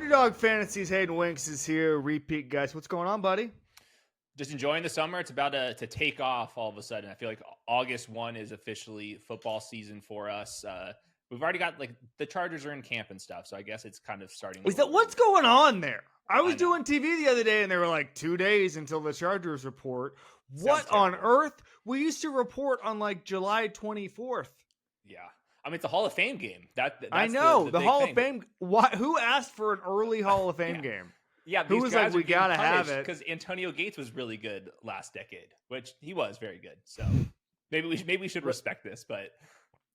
Underdog Fantasies, Hayden Winks is here. Repeat, guys. What's going on, buddy? Just enjoying the summer. It's about to take off all of a sudden. I feel like August 1 is officially football season for us. We've already got, like, the Chargers are in camp and stuff, so I guess it's kind of starting. Is that what's going on there? I was doing TV the other day, and they were like 2 days until the Chargers report. What on earth? We used to report on, like, July 24th. Yeah. I mean, it's a Hall of Fame game. That's I know. The Hall thing. of Fame. Who asked for an early Hall of Fame game? Yeah, who was like, we gotta have it? Because Antonio Gates was really good last decade, which he was very good. So maybe we should respect this, but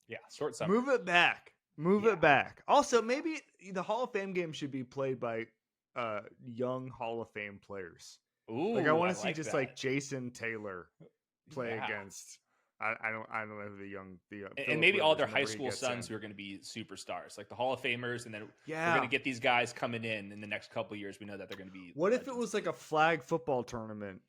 yeah, short summer. Move it back. Move it back. Also, maybe the Hall of Fame game should be played by young Hall of Fame players. Ooh, like I want to see like just that. Like Jason Taylor play against. I don't know who the and maybe all their high school sons who are going to be superstars, like the Hall of Famers, and then we're going to get these guys coming in the next couple of years. We know that they're going to be. What if it was like a flag football tournament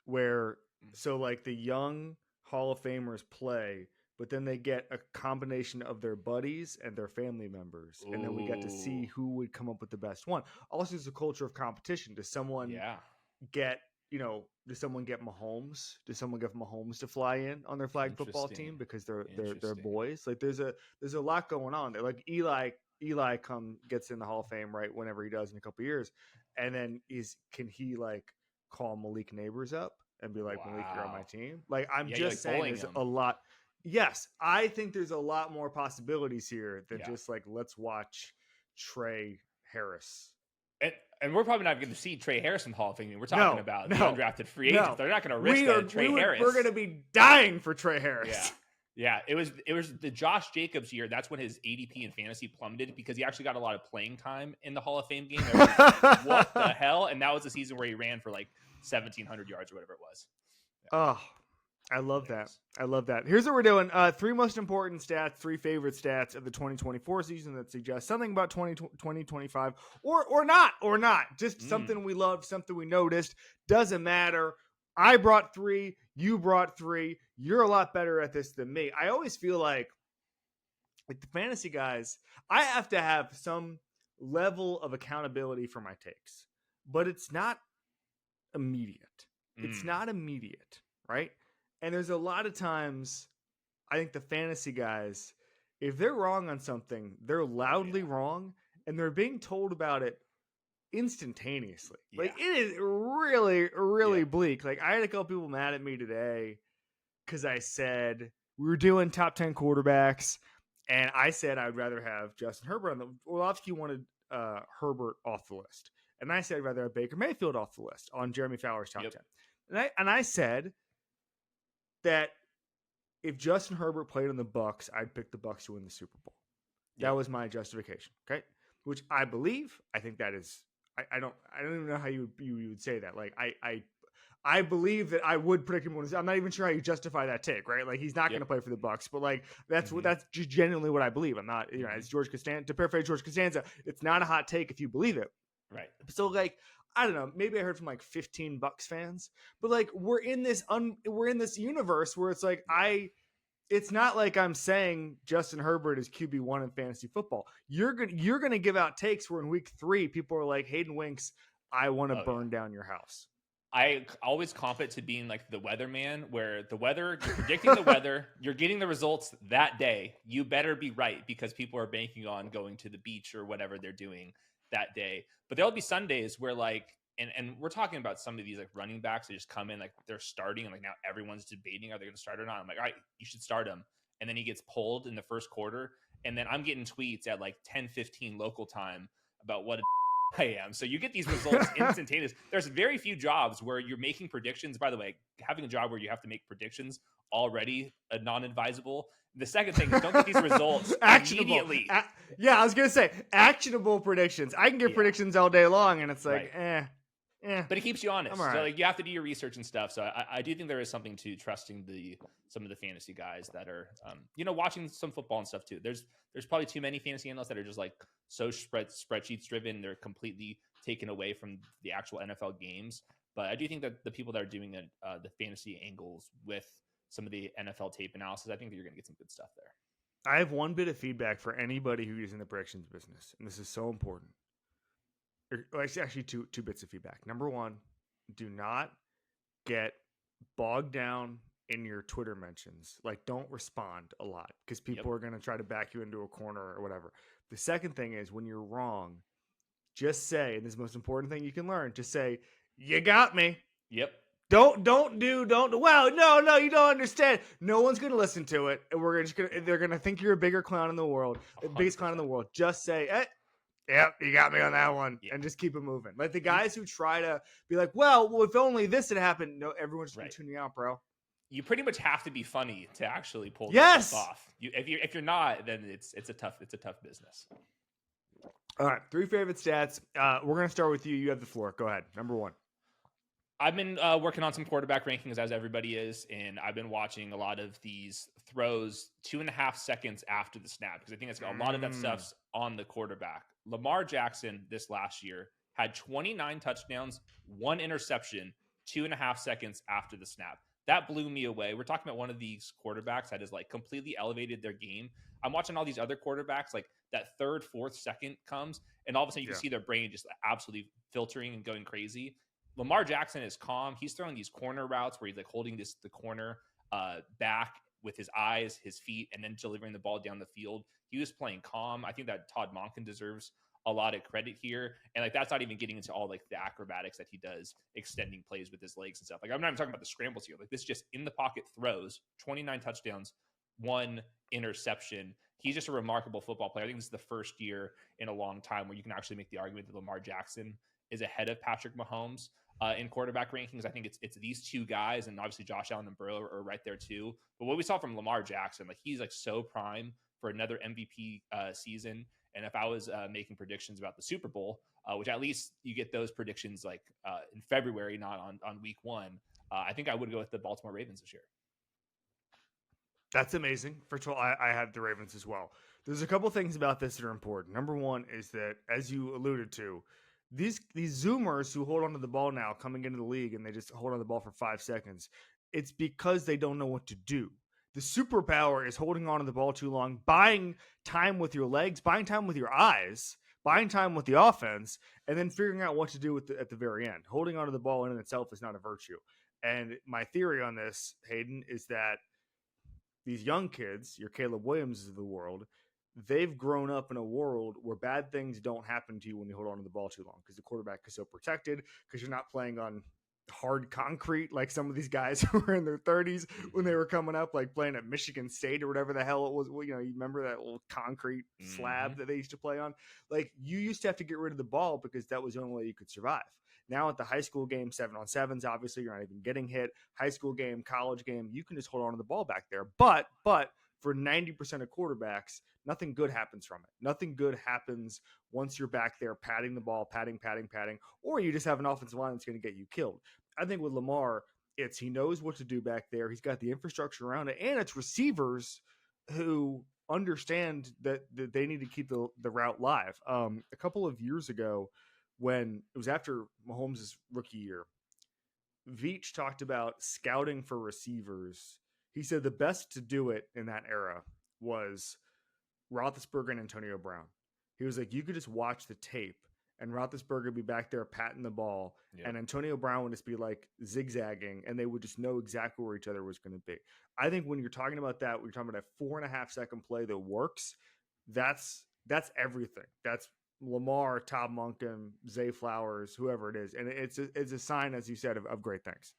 where so like the young Hall of Famers play, but then they get a combination of their buddies and their family members, and then we get to see who would come up with the best one. Also, there's a culture of competition. Does someone get? Does someone get Mahomes? Does someone get Mahomes to fly in on their flag football team because they're boys? Like there's a lot going on there. Like Eli gets in the Hall of Fame right whenever he does in a couple of years, and then can he like call Malik Neighbors up and be like, Malik, you're on my team? Like I'm just saying, there's a lot. Yes, I think there's a lot more possibilities here than just like let's watch Trey Harris. And we're probably not going to see Trey Harris in the Hall of Fame. We're talking about the undrafted free agents. No. They're not going to risk Trey Harris. We're going to be dying for Trey Harris. Yeah. It was the Josh Jacobs year. That's when his ADP in fantasy plummeted because he actually got a lot of playing time in the Hall of Fame game. Like, what the hell? And that was the season where he ran for like 1,700 yards or whatever it was. Oh, I love that. I love that. Here's what we're doing. 3 most important stats, 3 favorite stats of the 2024 season that suggest something about 2025 or not. Just something we loved, something we noticed. Doesn't matter. I brought 3. You brought 3. You're a lot better at this than me. I always feel like the fantasy guys, I have to have some level of accountability for my takes, but it's not immediate. It's not immediate, right? And there's a lot of times, I think the fantasy guys, if they're wrong on something, they're loudly wrong, and they're being told about it instantaneously. Yeah. Like, it is really, really bleak. Like, I had a couple people mad at me today because I said we were doing top 10 quarterbacks, and I said I'd rather have Justin Herbert on the Orlovsky wanted Herbert off the list. And I said I'd rather have Baker Mayfield off the list on Jeremy Fowler's top 10. And I said that if Justin Herbert played on the Bucs, I'd pick the Bucs to win the Super Bowl. That was my justification. Okay, which I believe. I think that is. I don't even know how you would say that. Like I believe that I would predict him. I'm not even sure how you justify that take. Right, like he's not going to play for the Bucs, but like that's just genuinely what I believe. I'm not. It's George Costanza. To paraphrase George Costanza, it's not a hot take if you believe it. Right. So like. I don't know. Maybe I heard from like 15 Bucs fans, but like we're in this universe where it's like it's not like I'm saying Justin Herbert is QB1 in fantasy football. You're gonna give out takes where in week 3 people are like Hayden Winks, I want to burn down your house. I always comp it to being like the weatherman, where you're predicting the weather, you're getting the results that day. You better be right because people are banking on going to the beach or whatever they're doing that day. But there'll be Sundays where like, and we're talking about some of these like running backs that just come in, like they're starting and like now everyone's debating, are they going to start or not? I'm like, all right, you should start him. And then he gets pulled in the first quarter. And then I'm getting tweets at like 10:15 local time about what I am. So you get these results instantaneous. There's very few jobs where you're making predictions. By the way, having a job where you have to make predictions already a non-advisable. The second thing is don't get these results immediately. I was going to say actionable predictions. I can give predictions all day long and it's like, But it keeps you honest. Right. So like you have to do your research and stuff. So I do think there is something to trusting some of the fantasy guys that are, watching some football and stuff too. There's probably too many fantasy analysts that are just like so spreadsheets driven. They're completely taken away from the actual NFL games. But I do think that the people that are doing the fantasy angles with some of the NFL tape analysis, I think that you're going to get some good stuff there. I have one bit of feedback for anybody who is in the predictions business, and this is so important. Well, it's actually two bits of feedback. Number one, do not get bogged down in your Twitter mentions. Like, don't respond a lot because Yep. people are going to try to back you into a corner or whatever. The second thing is when you're wrong, just say, and this is the most important thing you can learn, just say, you got me. Yep. Don't well, no, you don't understand. No one's gonna listen to it. And they're gonna think you're a bigger clown in the world, the biggest clown in the 100%. world. Just say, yep, you got me on that one. Yeah. And just keep it moving. Like the You- guys who try to be like, well, if only this had happened, no, everyone's just gonna Right. tune you out, bro. You pretty much have to be funny to actually pull this Yes! stuff off. If you're not, then it's a tough business. All right, 3 favorite stats. We're gonna start with you. You have the floor. Go ahead. Number 1. I've been working on some quarterback rankings as everybody is, and I've been watching a lot of these throws 2.5 seconds after the snap because I think it's a lot of that stuff's on the quarterback. Lamar Jackson this last year had 29 touchdowns, 1 interception, 2.5 seconds after the snap. That blew me away. We're talking about one of these quarterbacks that has like completely elevated their game. I'm watching all these other quarterbacks, like that 3rd, 4th second comes, and all of a sudden you can see their brain just absolutely filtering and going crazy. Lamar Jackson is calm. He's throwing these corner routes where he's like holding the corner back with his eyes, his feet, and then delivering the ball down the field. He was playing calm. I think that Todd Monken deserves a lot of credit here. And like that's not even getting into all like the acrobatics that he does, extending plays with his legs and stuff. Like I'm not even talking about the scrambles here. Like this just in the pocket throws, 29 touchdowns, 1 interception. He's just a remarkable football player. I think this is the first year in a long time where you can actually make the argument that Lamar Jackson is ahead of Patrick Mahomes in quarterback rankings. I think it's these 2 guys, and obviously Josh Allen and Burrow are right there too. But what we saw from Lamar Jackson, like he's like so prime for another MVP season. And if I was making predictions about the Super Bowl, which at least you get those predictions like in February, not on week 1, I think I would go with the Baltimore Ravens this year. That's amazing. First of all, I have the Ravens as well. There's a couple things about this that are important. Number 1 is that, as you alluded to, these Zoomers who hold onto the ball now coming into the league and they just hold on the ball for 5 seconds, it's because they don't know what to do. The superpower is holding on to the ball too long, buying time with your legs, buying time with your eyes, buying time with the offense, and then figuring out what to do at the very end. Holding onto the ball in and itself is not a virtue. And my theory on this, Hayden, is that these young kids, your Caleb Williams of the world, they've grown up in a world where bad things don't happen to you when you hold on to the ball too long because the quarterback is so protected, because you're not playing on hard concrete like some of these guys who were in their 30s when they were coming up, like playing at Michigan State or whatever the hell it was. You remember that little concrete slab that they used to play on? Like, you used to have to get rid of the ball because that was the only way you could survive. Now at the high school game, 7-on-7s, obviously you're not even getting hit. High school game, college game, you can just hold on to the ball back there. But for 90% of quarterbacks, nothing good happens from it. Nothing good happens once you're back there patting the ball, patting, or you just have an offensive line that's going to get you killed. I think with Lamar, he knows what to do back there. He's got the infrastructure around it, and it's receivers who understand that they need to keep the route live. A couple of years ago, when it was after Mahomes' rookie year, Veach talked about scouting for receivers. He said the best to do it in that era was Roethlisberger and Antonio Brown. He was like, you could just watch the tape and Roethlisberger would be back there patting the ball, and Antonio Brown would just be like zigzagging, and they would just know exactly where each other was going to be. I think when you're talking about that, when you're talking about a 4.5 second play that works, that's everything. That's Lamar, Todd Monken, Zay Flowers, whoever it is, and it's a sign, as you said, of great things.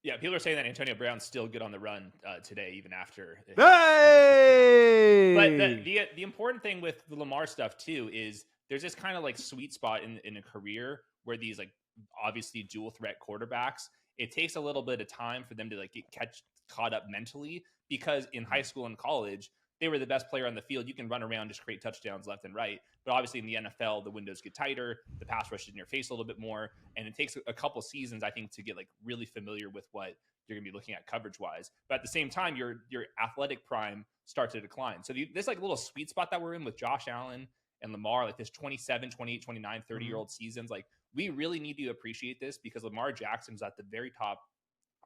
Yeah, people are saying that Antonio Brown's still good on the run today, even after. Hey! But the important thing with the Lamar stuff too is there's this kind of like sweet spot in a career where these like obviously dual threat quarterbacks, it takes a little bit of time for them to like get caught up mentally, because in high school and college they were the best player on the field. You can run around, just create touchdowns left and right. But obviously in the NFL, the windows get tighter, the pass rush is in your face a little bit more, and it takes a couple seasons, I think, to get like really familiar with what you're going to be looking at coverage wise. But at the same time, your athletic prime starts to decline. So this like little sweet spot that we're in with Josh Allen and Lamar, like this 27, 28, 29, 30-year-old seasons, like we really need to appreciate this, because Lamar Jackson's at the very top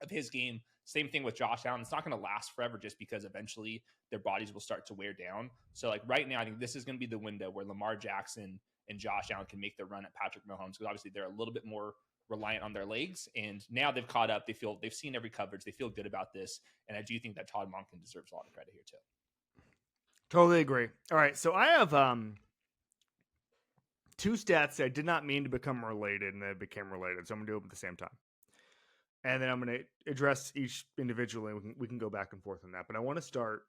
of his game. Same thing with Josh Allen. It's not going to last forever, just because eventually their bodies will start to wear down. So like right now, I think this is going to be the window where Lamar Jackson and Josh Allen can make the run at Patrick Mahomes, because obviously they're a little bit more reliant on their legs, and now they've caught up. They've seen every coverage. They feel good about this, and I do think that Todd Monken deserves a lot of credit here too. Totally agree. All right, so I have two stats that I did not mean to become related, and they became related. So I'm gonna do them at the same time, and then I'm gonna address each individually. We can go back and forth on that, but I want to start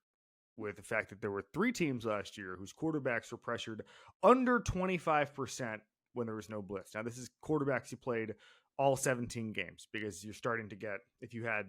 with the fact that there were 3 teams last year whose quarterbacks were pressured under 25% when there was no blitz. Now, this is quarterbacks who played all 17 games, because you're starting to get, if you had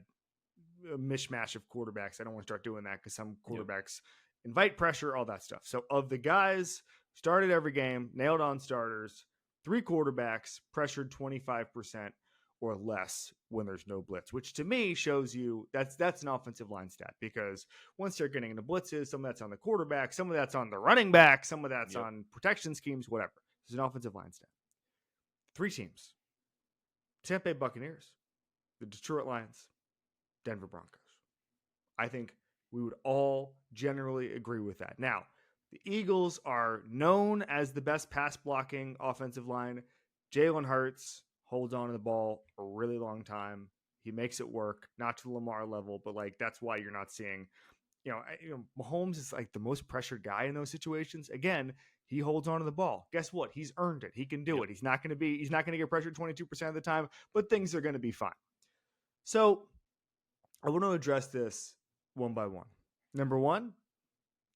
a mishmash of quarterbacks, I don't want to start doing that, because some quarterbacks invite pressure, all that stuff. So of the guys started every game, nailed on starters, 3 quarterbacks pressured 25% or less when there's no blitz, which to me shows you that's an offensive line stat, because once they're getting into blitzes, some of that's on the quarterback, some of that's on the running back, some of that's on protection schemes, whatever. It's an offensive line stat. 3 teams: Tampa Bay Buccaneers, the Detroit Lions, Denver Broncos. I think we would all generally agree with that. Now, the Eagles are known as the best pass blocking offensive line. Jalen Hurts holds on to the ball a really long time. He makes it work, not to the Lamar level, but like that's why you're not seeing, Mahomes is like the most pressured guy in those situations. Again, he holds on to the ball. Guess what? He's earned it. He can do it. He's not going to get pressured 22% of the time, but things are going to be fine. So I want to address this one by one. Number one,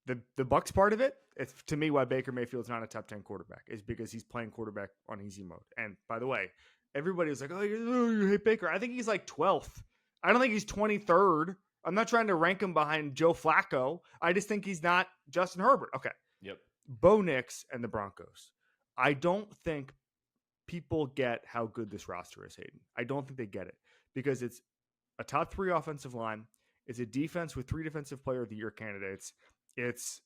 the Bucks part of it, it's to me why Baker Mayfield's not a top 10 quarterback, is because he's playing quarterback on easy mode. And by the way, everybody was like, oh, you hate Baker. I think he's like 12th. I don't think he's 23rd. I'm not trying to rank him behind Joe Flacco. I just think he's not Justin Herbert. Okay. Yep. Bo Nix and the Broncos. I don't think people get how good this roster is, Hayden. I don't think they get it, because it's a top 3 offensive line. It's a defense with 3 defensive player of the year candidates. It's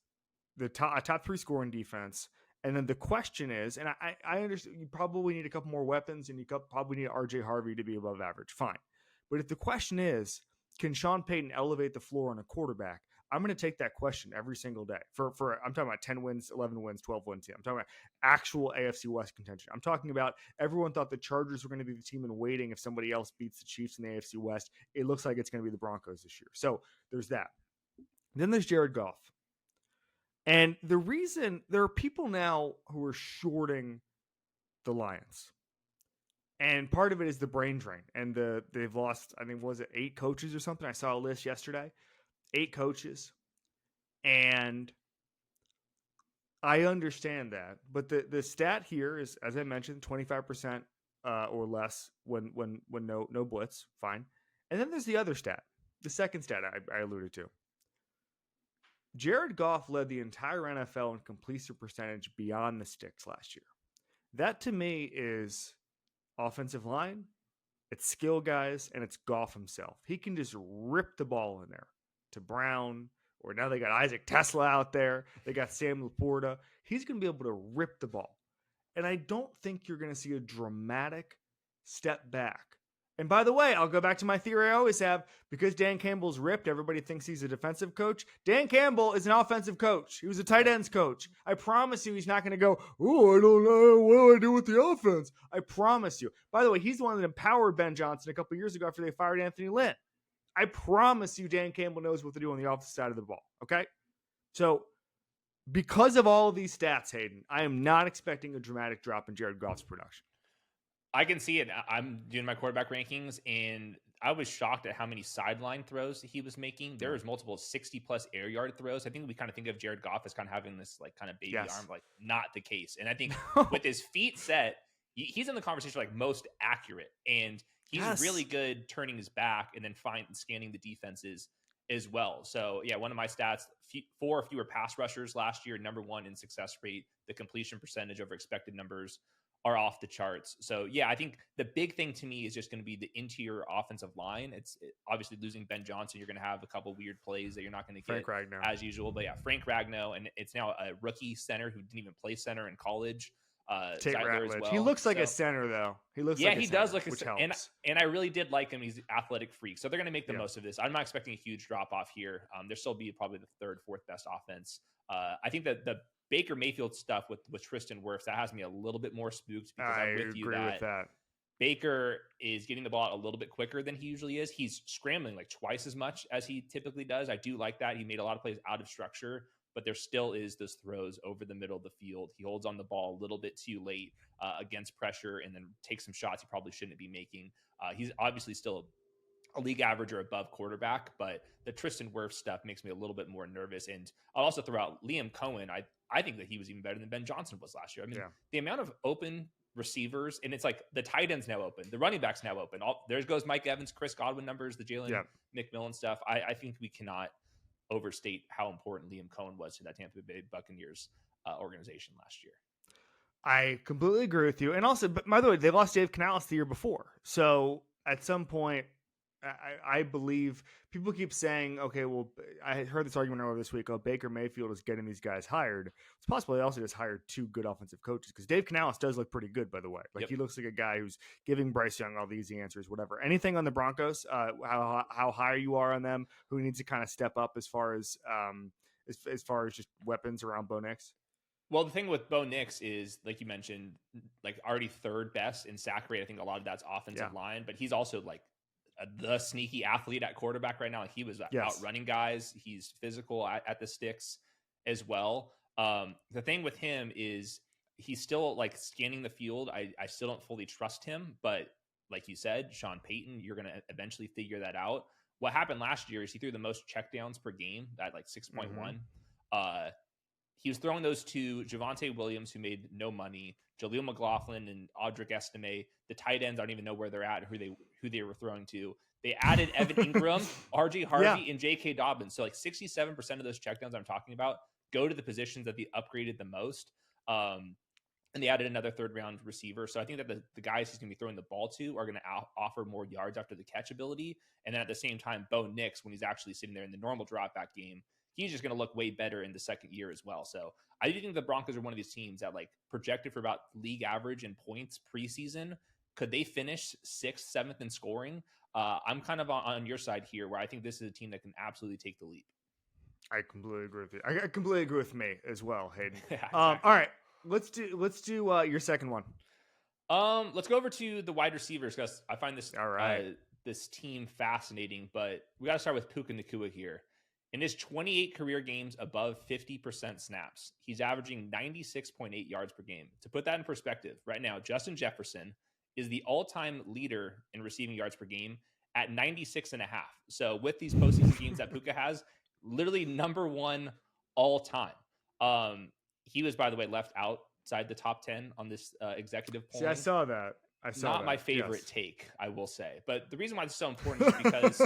a top 3 scoring defense. And then the question is, and I understand you probably need a couple more weapons, and you probably need RJ Harvey to be above average. Fine. But if the question is, can Sean Payton elevate the floor on a quarterback? I'm going to take that question every single day. For I'm talking about 10 wins, 11 wins, 12 wins. I'm talking about actual AFC West contention. I'm talking about everyone thought the Chargers were going to be the team in waiting if somebody else beats the Chiefs in the AFC West. It looks like it's going to be the Broncos this year. So there's that. Then there's Jared Goff. And the reason there are people now who are shorting the Lions. And part of it is the brain drain. And they've lost, I think, was it 8 coaches or something? I saw a list yesterday. 8 coaches. And I understand that. But the stat here is, as I mentioned, 25% or less when no blitz. Fine. And then there's the other stat. The second stat I alluded to. Jared Goff led the entire NFL in completion percentage beyond the sticks last year. That to me is offensive line, it's skill guys, and it's Goff himself. He can just rip the ball in there to Brown, or now they got Isaac Tesla out there. They got Sam Laporta. He's going to be able to rip the ball. And I don't think you're going to see a dramatic step back. And by the way, I'll go back to my theory I always have. Because Dan Campbell's ripped, everybody thinks he's a defensive coach. Dan Campbell is an offensive coach. He was a tight ends coach. I promise you he's not going to go, oh, I don't know. What do I do with the offense? I promise you. By the way, he's the one that empowered Ben Johnson a couple years ago after they fired Anthony Lynn. I promise you Dan Campbell knows what to do on the offensive side of the ball. Okay? So because of all of these stats, Hayden, I am not expecting a dramatic drop in Jared Goff's production. I can see it. I'm doing my quarterback rankings, and I was shocked at how many sideline throws he was making. There was multiple 60-plus air yard throws. I think we kind of think of Jared Goff as kind of having this like kind of baby arm, like not the case. And I think with his feet set, he's in the conversation like most accurate, and he's really good turning his back and then scanning the defenses as well. So yeah, one of my stats: 4 fewer pass rushers last year, number 1 in success rate. The completion percentage over expected numbers are off the charts. So yeah, I think the big thing to me is just going to be the interior offensive line. It's obviously losing Ben Johnson. You're going to have a couple weird plays that you're not going to get as usual. But yeah, Frank Ragnow, and it's now a rookie center who didn't even play center in college. Tate Zeitler as Ratledge. well. He looks like a center though. He looks like he a does center, look which a helps. and I really did like him. He's an athletic freak. So they're going to make the most of this. I'm not expecting a huge drop off here. They'll still be probably the 3rd, 4th best offense. I think that the Baker Mayfield stuff with Tristan Wirfs, that has me a little bit more spooked because I I'm with you agree with that. Baker is getting the ball a little bit quicker than he usually is. He's scrambling like twice as much as he typically does. I do like that. He made a lot of plays out of structure, but there still is those throws over the middle of the field. He holds on the ball a little bit too late against pressure and then takes some shots he probably shouldn't be making. He's obviously still a league average or above quarterback, but the Tristan Wirfs stuff makes me a little bit more nervous. And I'll also throw out Liam Cohen. I think that he was even better than Ben Johnson was last year. I mean, the amount of open receivers, and it's like the tight end's now open, the running back's now open. There goes Mike Evans, Chris Godwin numbers, the Jalen McMillan stuff. I think we cannot overstate how important Liam Cohen was to that Tampa Bay Buccaneers organization last year. I completely agree with you. And also, but by the way, they lost Dave Canales the year before. So at some point, I believe people keep saying, okay, well, I heard this argument earlier this week. Oh, Baker Mayfield is getting these guys hired. It's possible they also just hired 2 good offensive coaches because Dave Canales does look pretty good, by the way. Like he looks like a guy who's giving Bryce Young all the easy answers, whatever. Anything on the Broncos, how high you are on them, who needs to kind of step up as far as just weapons around Bo Nix? Well, the thing with Bo Nix is, like you mentioned, like already 3rd best in sack rate. I think a lot of that's offensive line, but he's also like the sneaky athlete at quarterback right now. Like he was outrunning guys. He's physical at the sticks as well. The thing with him is he's still like scanning the field. I still don't fully trust him, but like you said, Sean Payton, you're going to eventually figure that out. What happened last year is he threw the most checkdowns per game at like 6.1. He was throwing those to Javonte Williams, who made no money, Jaleel McLaughlin and Audric Estime. The tight ends, I don't even know where they're at, who they were throwing to. They added Evan Ingram, RJ Harvey, and J.K. Dobbins. So like 67% of those checkdowns I'm talking about go to the positions that they upgraded the most. And they added another 3rd-round receiver. So I think that the guys he's going to be throwing the ball to are going to offer more yards after the catch ability. And then at the same time, Bo Nix, when he's actually sitting there in the normal drop-back game, he's just going to look way better in the second year as well. So I do think the Broncos are one of these teams that like projected for about league average in points preseason. Could they finish 6th, 7th in scoring? I'm kind of on your side here, where I think this is a team that can absolutely take the leap. I completely agree with you. I completely agree with me as well, Hayden. Exactly. All right, let's do your second one. Let's go over to the wide receivers because I find this this team fascinating. But we got to start with Puka Nacua here. In his 28 career games above 50% snaps, he's averaging 96.8 yards per game. To put that in perspective, right now, Justin Jefferson is the all-time leader in receiving yards per game at 96.5. So with these postseason games that Puka has, literally number 1 all time. He was, by the way, left outside the top 10 on this executive polling. See, I saw that. Not my favorite take, I will say. But the reason why it's so important is because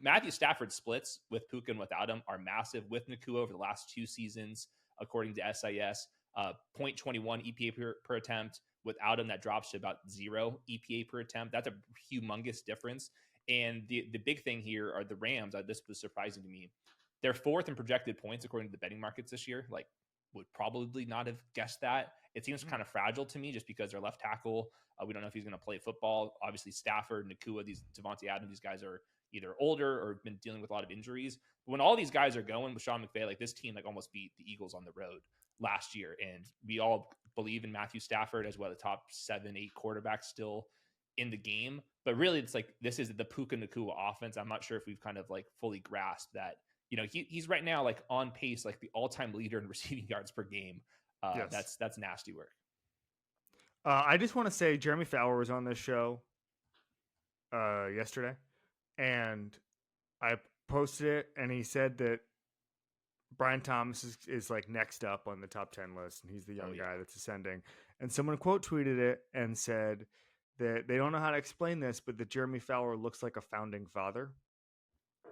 Matthew Stafford's splits with Puka and without him are massive. With Nacua over the last 2 seasons, according to SIS, 0.21 EPA per attempt. Without him, that drops to about 0 EPA per attempt. That's a humongous difference. And the big thing here are the Rams. This was surprising to me. They're 4th in projected points according to the betting markets this year. Like, would probably not have guessed that. It seems kind of fragile to me just because their left tackle. We don't know if he's going to play football. Obviously, Stafford, Nacua, Devontae Adams, these guys are either older or been dealing with a lot of injuries. But when all these guys are going with Sean McVay, like this team, like almost beat the Eagles on the road last year. And we all believe in Matthew Stafford as well, the top 7-8 quarterbacks still in the game. But really, it's like this is the Puka Nacua offense. I'm not sure if we've kind of like fully grasped that. You know, he's right now like on pace, like the all-time leader in receiving yards per game. Yes. That's nasty work. I just want to say Jeremy Fowler was on this show yesterday, and I posted it, and he said that Brian Thomas is like next up on the top 10 list, and he's the young guy that's ascending. And someone quote tweeted it and said that they don't know how to explain this, but that Jeremy Fowler looks like a founding father.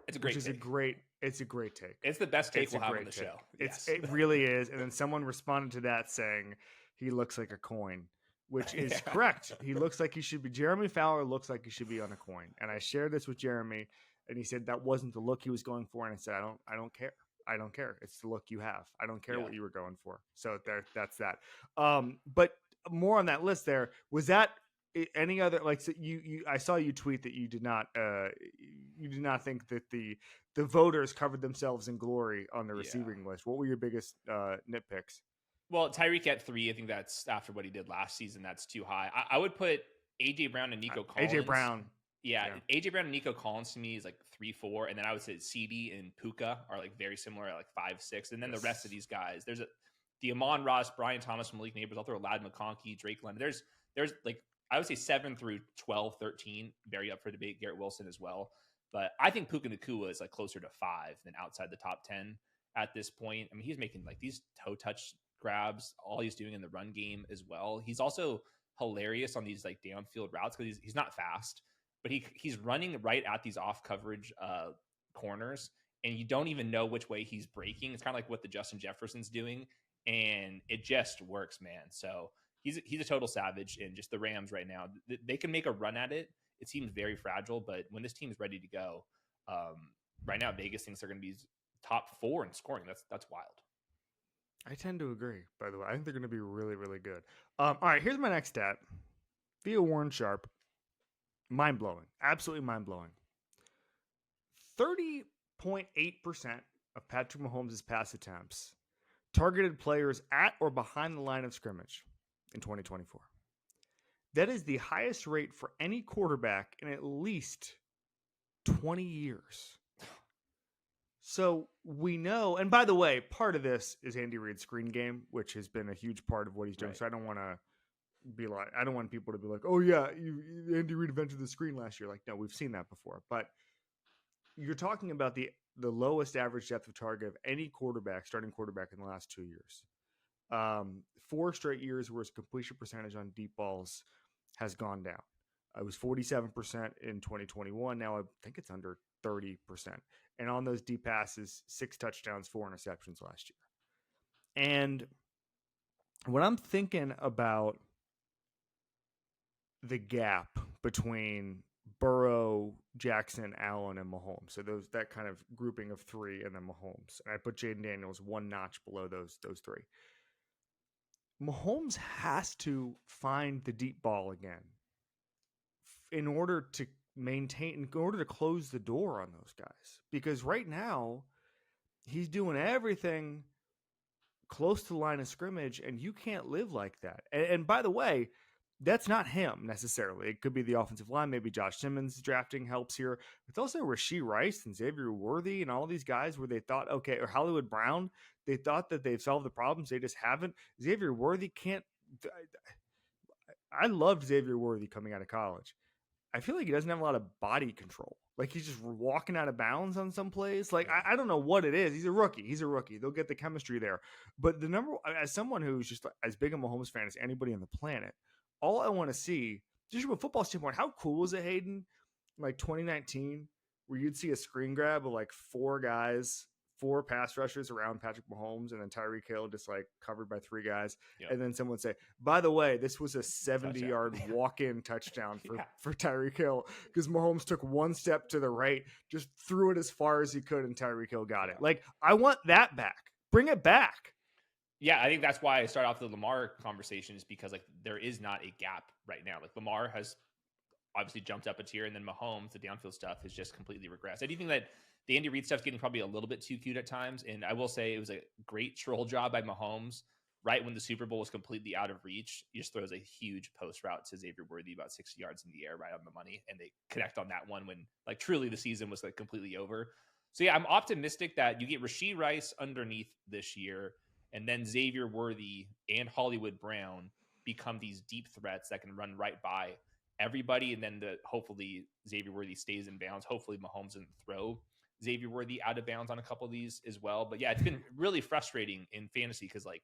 It's a great take. It's a great take. It's the best take we'll have on the show. Yes. It really is. And then someone responded to that saying he looks like a coin, which is correct. He looks like he should be. Jeremy Fowler looks like he should be on a coin. And I shared this with Jeremy, and he said that wasn't the look he was going for. And I said, I don't care. I don't care. It's the look you have. I don't care what you were going for. So that's that. But more on that list there, was that any other, like, so you I saw you tweet that you did not you did not think that the voters covered themselves in glory on the receiving list. What were your biggest nitpicks? Well, Tyreek at 3, I think that's after what he did last season. That's too high. I would put AJ Brown and Nico Collins. AJ Brown. Yeah, AJ Brown and Nico Collins to me is like 3-4, and then I would say CD and Puka are like very similar at like 5-6, and then the rest of these guys. There's the Amon Ross, Brian Thomas, Malik Neighbors. I'll throw Ladd McConkey, Drake London. There's like I would say 7 through 12, 13, very up for debate. Garrett Wilson as well, but I think Puka Nacua is like closer to 5 than outside the top 10 at this point. I mean, he's making like these toe touch grabs, all he's doing in the run game as well. He's also hilarious on these like downfield routes because he's not fast, but he's running right at these off coverage corners, and you don't even know which way he's breaking. It's kind of like what the Justin Jefferson's doing, and it just works, man. So he's a total savage, and just the Rams right now, they can make a run at it. It seems very fragile, but when this team is ready to go, right now Vegas thinks they're going to be top 4 in scoring. That's wild. I tend to agree, by the way. I think they're going to be really, really good. All right, here's my next stat. Via Warren Sharp. Mind-blowing. Absolutely mind-blowing. 30.8% of Patrick Mahomes' pass attempts targeted players at or behind the line of scrimmage in 2024. That is the highest rate for any quarterback in at least 20 years. So we know, and by the way, part of this is Andy Reid's screen game, which has been a huge part of what he's doing. Right. So I don't want to be like, I don't want people to be like, oh yeah, Andy Reid invented the screen last year. Like, no, we've seen that before. But you're talking about the lowest average depth of target of any quarterback, starting quarterback in the last 2 years. 4 straight years where his completion percentage on deep balls has gone down. It was 47% in 2021. Now I think it's under 30%. And on those deep passes, 6 touchdowns, 4 interceptions last year. And when I'm thinking about the gap between Burrow, Jackson, Allen, and Mahomes, so that kind of grouping of 3, and then Mahomes, and I put Jaden Daniels one notch below those 3. Mahomes has to find the deep ball again in order to close the door on those guys. Because right now, he's doing everything close to the line of scrimmage, and you can't live like that. And by the way, that's not him necessarily. It could be the offensive line. Maybe Josh Simmons drafting helps here. It's also Rashee Rice and Xavier Worthy and all these guys where they thought, okay, or Hollywood Brown, they thought that they've solved the problems. They just haven't. Xavier Worthy can't. I loved Xavier Worthy coming out of college. I feel like he doesn't have a lot of body control. Like he's just walking out of bounds on some plays. Like I don't know what it is. He's a rookie. They'll get the chemistry there. But as someone who's just as big a Mahomes fan as anybody on the planet, all I want to see, just from a football standpoint, how cool was it, Hayden? Like 2019, where you'd see a screen grab of like 4 guys, 4 pass rushers around Patrick Mahomes, and then Tyreek Hill just like covered by 3 guys. Yep. And then someone would say, by the way, this was a 70-yard walk-in touchdown for Tyreek Hill because Mahomes took 1 step to the right, just threw it as far as he could, and Tyreek Hill got it. Like, I want that back. Bring it back. Yeah, I think that's why I start off the Lamar conversation, is because like there is not a gap right now. Like Lamar has obviously jumped up a tier, and then Mahomes, the downfield stuff, has just completely regressed. I do think that the Andy Reid stuff's getting probably a little bit too cute at times, and I will say it was a great troll job by Mahomes. Right when the Super Bowl was completely out of reach, he just throws a huge post route to Xavier Worthy about 60 yards in the air, right on the money, and they connect on that one when like truly the season was like completely over. So yeah, I'm optimistic that you get Rashee Rice underneath this year, and then Xavier Worthy and Hollywood Brown become these deep threats that can run right by everybody. And then hopefully Xavier Worthy stays in bounds. Hopefully Mahomes doesn't throw Xavier Worthy out of bounds on a couple of these as well. But yeah, it's been really frustrating in fantasy because like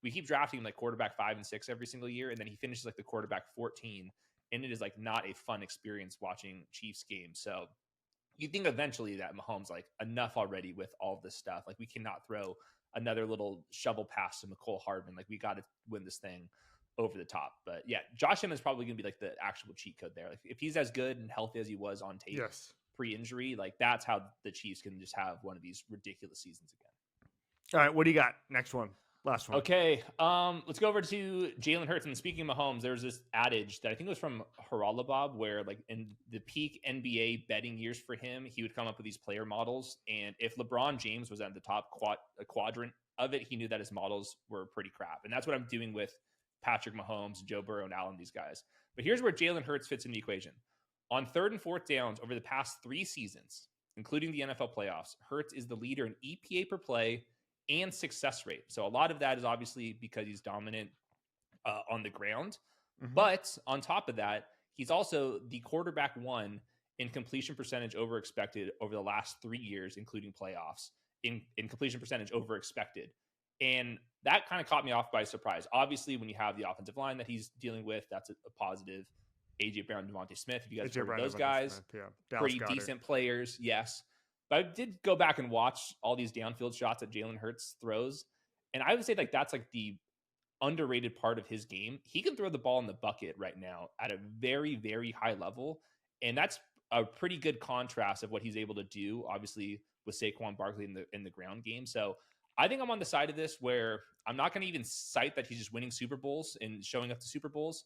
we keep drafting like quarterback 5 and 6 every single year, and then he finishes like the quarterback 14, and it is like not a fun experience watching Chiefs games. So you think eventually that Mahomes like enough already with all this stuff. Like we cannot throw another little shovel pass to McCole Hardman. Like we got to win this thing over the top. But yeah, Josh Allen is probably going to be like the actual cheat code there. Like if he's as good and healthy as he was on tape pre-injury, like that's how the Chiefs can just have one of these ridiculous seasons again. All right, what do you got? Next one. Last one. Okay, let's go over to Jalen Hurts. And speaking of Mahomes, there's this adage that I think was from Haralabob, where like in the peak NBA betting years for him, he would come up with these player models, and if LeBron James was at the top quadrant of it, he knew that his models were pretty crap. And that's what I'm doing with Patrick Mahomes, Joe Burrow, and Allen, these guys. But here's where Jalen Hurts fits in the equation. On 3rd and 4th downs over the past 3 seasons, including the NFL playoffs, Hurts is the leader in EPA per play and success rate. So a lot of that is obviously because he's dominant on the ground. Mm-hmm. But on top of that, he's also the quarterback 1 in completion percentage over expected over the last 3 years, including playoffs, in completion percentage over expected. And that kind of caught me off by surprise. Obviously, when you have the offensive line that he's dealing with, that's a positive. A.J. Brown, Devontae Smith, if you guys heard of those guys, pretty decent players, yes. But I did go back and watch all these downfield shots that Jalen Hurts throws, and I would say like that's like the underrated part of his game. He can throw the ball in the bucket right now at a very, very high level, and that's a pretty good contrast of what he's able to do, obviously, with Saquon Barkley in the ground game. So I think I'm on the side of this where I'm not going to even cite that he's just winning Super Bowls and showing up to Super Bowls.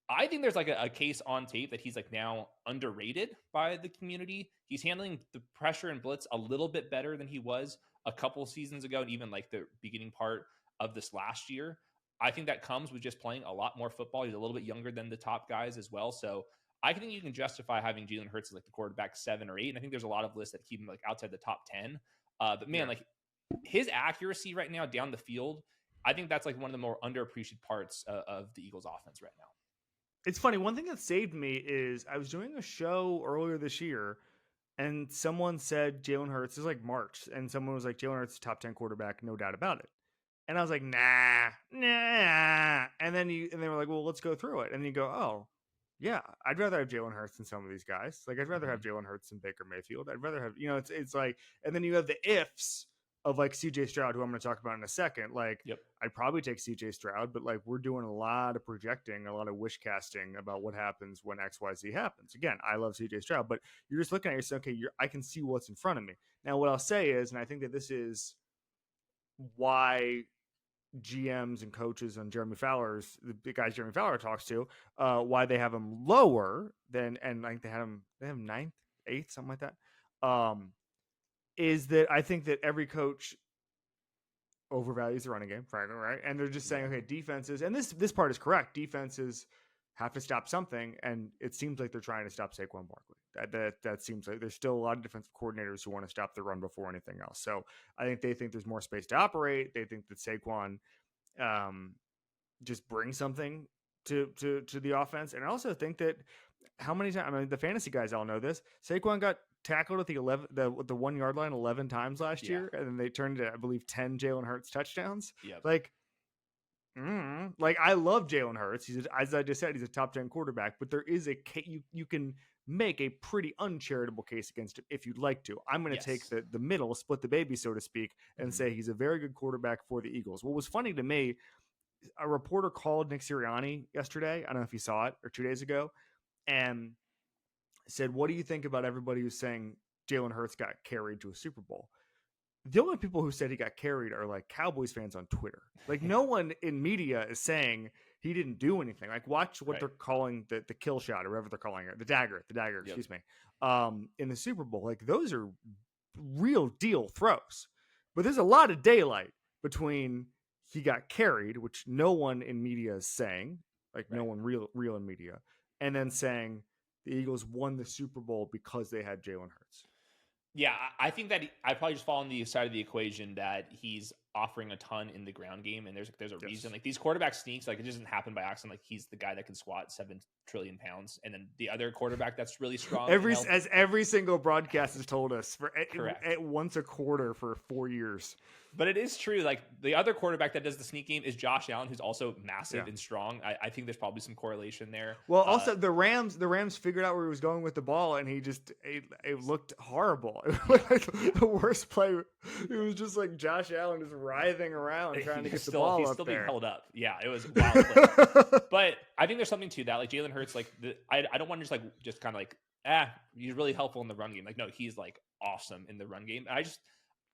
I think there's like a case on tape that he's like now underrated by the community. He's handling the pressure and blitz a little bit better than he was a couple seasons ago, and even like the beginning part of this last year. I think that comes with just playing a lot more football. He's a little bit younger than the top guys as well. So I think you can justify having Jalen Hurts as like the quarterback 7 or 8. And I think there's a lot of lists that keep him like outside the top 10. But man, like his accuracy right now down the field, I think that's like one of the more underappreciated parts of the Eagles offense right now. It's funny. One thing that saved me is I was doing a show earlier this year, and someone said Jalen Hurts is like March, and someone was like Jalen Hurts is top 10 quarterback, no doubt about it. And I was like, nah. And then they were like, well, let's go through it. And you go, oh, yeah, I'd rather have Jalen Hurts than some of these guys. Like, I'd rather have Jalen Hurts than Baker Mayfield. I'd rather have, it's like, and then you have the ifs of like CJ Stroud, who I'm going to talk about in a second. Like, I'd probably take CJ Stroud, but like we're doing a lot of projecting, a lot of wish casting about what happens when XYZ happens. Again, I love CJ Stroud, but you're just looking at yourself, okay, I can see what's in front of me. Now, what I'll say is, and I think that this is why GMs and coaches and Jeremy Fowler's, the guys Jeremy Fowler talks to, why they have him lower than, and like they have 9th, 8th, something like that. Is that I think that every coach overvalues the running game, frankly, right? And they're just saying, okay, defenses, and this part is correct. Defenses have to stop something, and it seems like they're trying to stop Saquon Barkley. That seems like there's still a lot of defensive coordinators who want to stop the run before anything else. So I think they think there's more space to operate. They think that Saquon just brings something to the offense, and I also think that how many times? I mean, the fantasy guys all know this. Saquon got tackled at the 1 yard line 11 times last year, and then they turned to, I believe, 10 Jalen Hurts touchdowns. Like I love Jalen Hurts. As I just said, he's a top 10 quarterback, but there is a you can make a pretty uncharitable case against him if you'd like to. I'm going to take the middle, split the baby, so to speak, and say he's a very good quarterback for the Eagles. What was funny to me, a reporter called Nick Sirianni yesterday, I don't know if you saw it, or 2 days ago, and said, what do you think about everybody who's saying Jalen Hurts got carried to a Super Bowl? The only people who said he got carried are like Cowboys fans on Twitter. Like no one in media is saying he didn't do anything. Like watch what they're calling the kill shot or whatever they're calling it. The dagger, excuse me. In the Super Bowl. Like those are real deal throws. But there's a lot of daylight between he got carried, which no one in media is saying, like no one real in media, and then saying the Eagles won the Super Bowl because they had Jalen Hurts. Yeah, I think that I probably just fall on the side of the equation that he's offering a ton in the ground game, and there's a reason. Like these quarterback sneaks, like it doesn't happen by accident. Like he's the guy that can squat 7 trillion pounds, and then the other quarterback that's really strong. As every single broadcast has told us, at once a quarter for 4 years. But it is true. Like the other quarterback that does the sneak game is Josh Allen, who's also massive and strong. I think there's probably some correlation there. Well, also the Rams figured out where he was going with the ball, and he just it looked horrible. It was like the worst play. It was just like Josh Allen just writhing around trying to get the ball he's up still there. Being held up. Yeah, it was wild play. But I think there's something to that. Like Jalen Hurts, like I don't want to just kind of like he's really helpful in the run game. Like no, he's like awesome in the run game.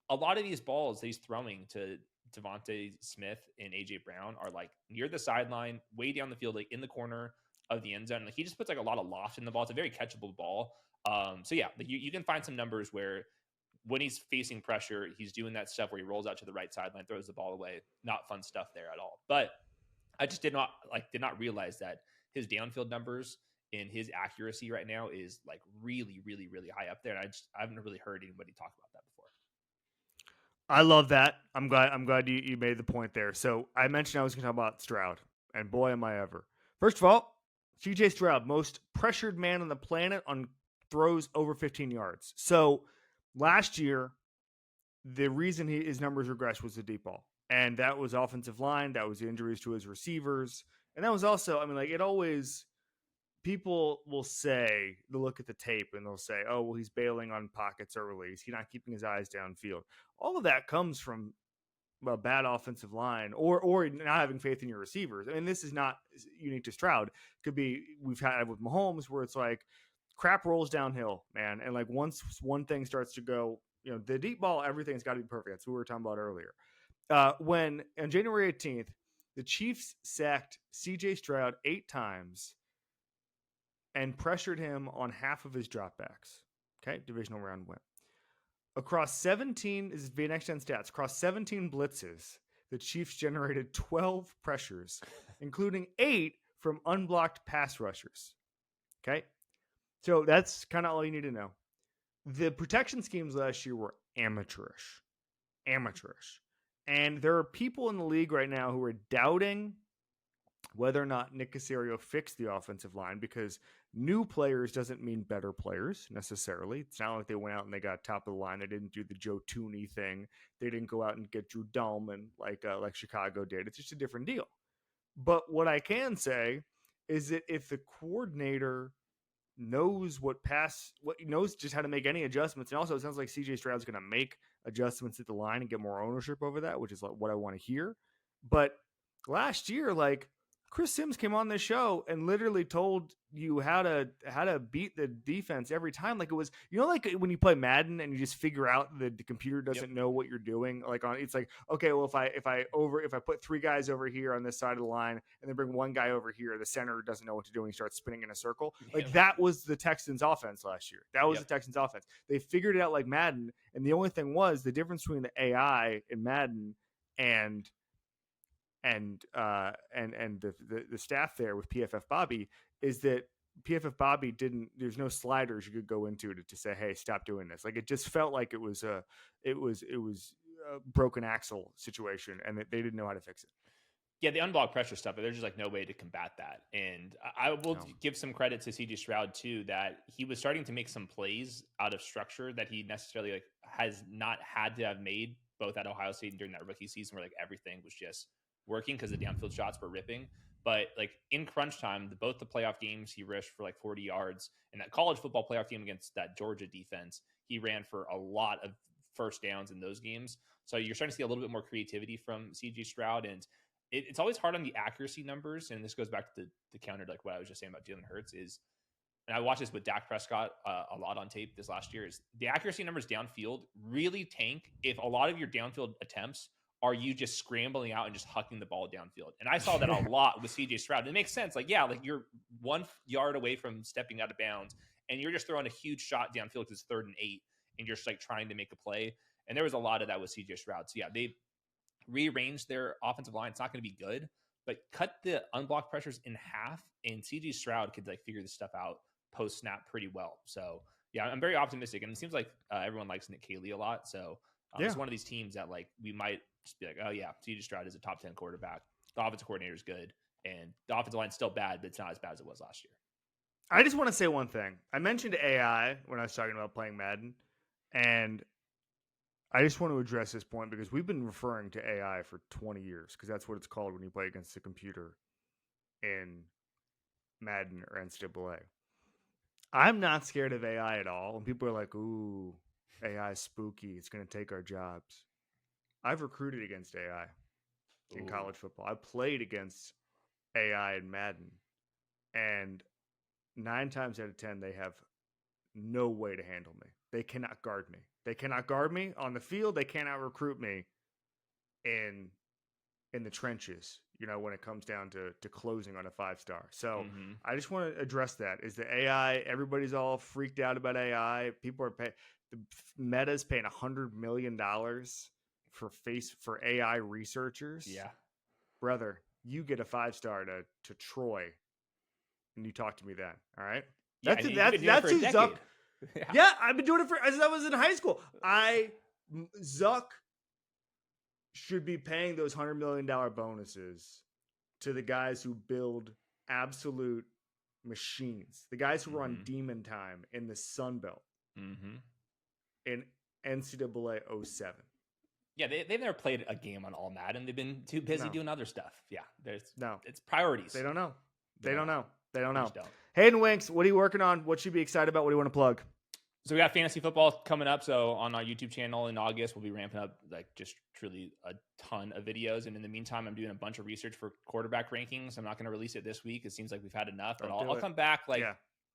A lot of these balls that he's throwing to Devontae Smith and AJ Brown are like near the sideline, way down the field, like in the corner of the end zone. Like he just puts like a lot of loft in the ball. It's a very catchable ball. So yeah, like you can find some numbers where when he's facing pressure, he's doing that stuff where he rolls out to the right sideline, throws the ball away. Not fun stuff there at all. But I just did not realize that his downfield numbers and his accuracy right now is like really, really, really high up there. And I haven't really heard anybody talk about that before. I love that. I'm glad you made the point there. So I mentioned I was going to talk about Stroud, and boy, am I ever. First of all, CJ Stroud, most pressured man on the planet on throws over 15 yards. So last year, the reason his numbers regressed was the deep ball. And that was offensive line. That was injuries to his receivers. And that was also, I mean, like it always, people will say, they'll look at the tape and they'll say, oh, well, he's bailing on pockets early. He's not keeping his eyes downfield. All of that comes from a bad offensive line or not having faith in your receivers. I mean, this is not unique to Stroud. It could be, we've had with Mahomes where it's like crap rolls downhill, man. And like once one thing starts to go, you know, the deep ball, everything's got to be perfect. That's what we were talking about earlier. When on January 18th, the Chiefs sacked CJ Stroud 8 times and pressured him on half of his dropbacks. Okay, divisional round win. Across 17, this is the next gen stats, across 17 blitzes, the Chiefs generated 12 pressures, including 8 from unblocked pass rushers. Okay, so that's kind of all you need to know. The protection schemes last year were amateurish. And there are people in the league right now who are doubting whether or not Nick Caserio fixed the offensive line because new players doesn't mean better players necessarily. It's not like they went out and they got top of the line. They didn't do the Joe Tooney thing. They didn't go out and get Drew Dalman like Chicago did. It's just a different deal. But what I can say is that if the coordinator knows knows just how to make any adjustments, and also it sounds like CJ Stroud's going to make adjustments at the line and get more ownership over that, which is what I want to hear. But last year, like Chris Sims came on this show and literally told you how to beat the defense every time. Like it was, you know, like when you play Madden and you just figure out that the computer doesn't know what you're doing. Like it's like, okay, well if I put 3 guys over here on this side of the line and then bring 1 guy over here, the center doesn't know what to do and he starts spinning in a circle. Like that was the Texans offense last year. That was the Texans offense. They figured it out like Madden, and the only thing was the difference between the AI in Madden and the staff there with PFF Bobby is that PFF Bobby there's no sliders you could go into to say, hey, stop doing this. Like it just felt like it was a broken axle situation and that they didn't know how to fix it. Yeah, the unblocked pressure stuff, but there's just like no way to combat that. And I will give some credit to CJ Stroud too, that he was starting to make some plays out of structure that he necessarily like has not had to have made both at Ohio State and during that rookie season where like everything was just working because the downfield shots were ripping. But like in crunch time, both the playoff games he rushed for like 40 yards, and that college football playoff game against that Georgia defense, he ran for a lot of first downs in those games. So you're starting to see a little bit more creativity from CJ Stroud, and it's always hard on the accuracy numbers. And this goes back to the counter, like what I was just saying about Jalen Hurts is, and I watched this with Dak Prescott a lot on tape this last year, is the accuracy numbers downfield really tank if a lot of your downfield attempts are you just scrambling out and just hucking the ball downfield. And I saw that a lot with CJ Stroud. It makes sense. Like, yeah, like you're 1 yard away from stepping out of bounds and you're just throwing a huge shot downfield because it's 3rd and 8 and you're just like trying to make a play. And there was a lot of that with CJ Stroud. So yeah, they rearranged their offensive line. It's not going to be good, but cut the unblocked pressures in half, and CJ Stroud could like figure this stuff out post snap pretty well. So yeah, I'm very optimistic. And it seems like everyone likes Nick Caley a lot. So it's one of these teams that like we might just be like, oh yeah, CJ Stroud is a top 10 quarterback. The offensive coordinator is good, and the offensive line's still bad, but it's not as bad as it was last year. I just want to say one thing. I mentioned AI when I was talking about playing Madden, and I just want to address this point because we've been referring to AI for 20 years because that's what it's called when you play against a computer in Madden or NCAA. I'm not scared of AI at all. When people are like, ooh, AI is spooky, it's going to take our jobs. I've recruited against AI in college football. I played against AI in Madden, and 9 times out of 10, they have no way to handle me. They cannot guard me. They cannot guard me on the field. They cannot recruit me in the trenches, when it comes down to closing on a 5-star. So Mhm. I just want to address that. Is the AI, everybody's all freaked out about AI. People are paying, the Meta's paying $100 million for AI researchers. Yeah. Brother, you get a 5-star to Troy, and you talk to me then. All right. Yeah, That's and you've been doing it that's for a who Zuck. decade. Yeah, I've been doing it since I was in high school. Zuck should be paying those $100 million bonuses to the guys who build absolute machines, the guys who run Demon Time in the Sun Belt in NCAA 07. Yeah, they've never played a game on All Madden. They've been too busy doing other stuff. Yeah, it's priorities. They don't know. They don't know. Don't. Hayden Winks, what are you working on? What should you be excited about? What do you want to plug? So we got fantasy football coming up. So on our YouTube channel in August, we'll be ramping up just truly a ton of videos. And in the meantime, I'm doing a bunch of research for quarterback rankings. I'm not going to release it this week. It seems like we've had enough, but I'll come back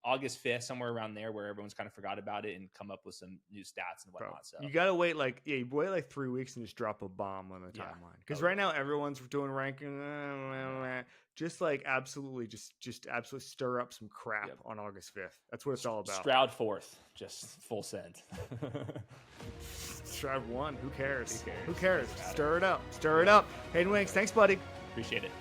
August 5th, somewhere around there, where everyone's kind of forgot about it and come up with some new stats and whatnot. So you gotta wait you wait 3 weeks and just drop a bomb on the timeline. Because right now everyone's doing ranking. Just absolutely stir up some crap on August 5th. That's what it's all about. Stroud 4th, just full send. Stroud 1. Who cares? Who cares? Stir it up. Hayden Winks, thanks, buddy. Appreciate it.